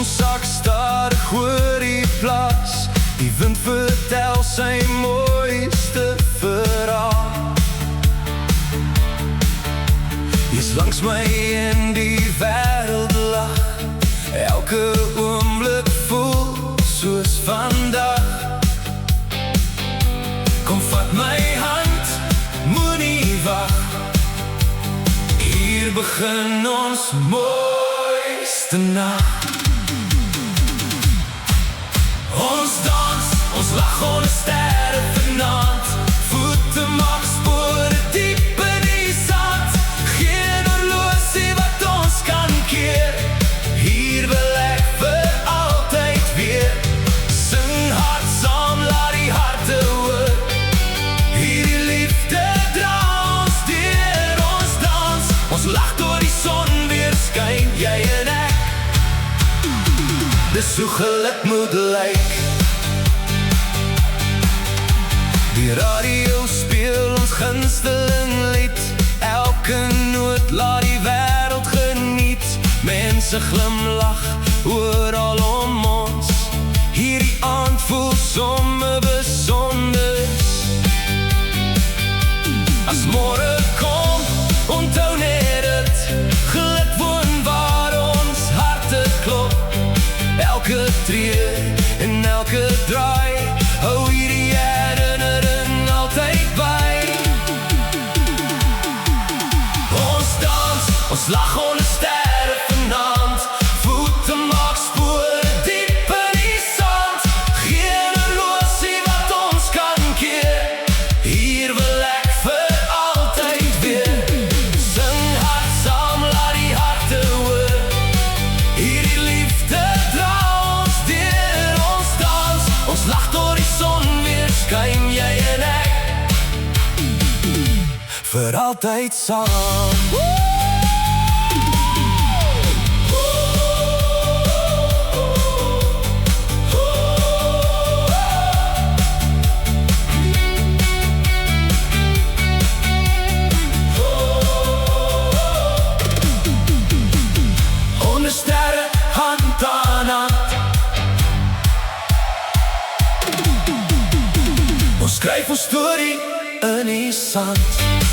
Sak stadig oor die plaas. Die wind vertel sy mooiste verhaal. Jy's langs my en die wêreld lag. Elke oomblik voel soos vandag. Kom vat my hand, moenie wag. Hier begin ons mooiste nag. Ons dans, ons lag onder sterre vanaand. Voete maak spore diep in die sand. Geen horlosie wat ons kan keer. Hier wil ek vir altyd weer. Sing hard saam, laat die harte hoor. Hierdie liefde dra ons deur. Ons dans, ons lag door die son weer skyn. Jy en ek, dis hoe geluk moet lyk. Die radio speel ons gunsteling lied. Elke noot laat die wêreld geniet. Mense glimlag oral om ons. Hierdie aand voel sommer besonder. As môre kom, onthou net dit. Geluk woon waar ons harte klop. Elke tree en elke draai, hou hierdie herinnering altyd by. Ons dans, ons lag onder sterre vanaand. Voete maak spore diep in die sand. Geen horlosie wat ons kan keer. Hier wil ek vir altyd weer. Sing hard saam, laat die harte hoor. Hierdie liefde dra ons deur. Ons dans, ons lag door die son weer skyn. Jy en ek, vir altyd saam. Onder sterre, hand aan hand. Ons skryf ons storie in die sand.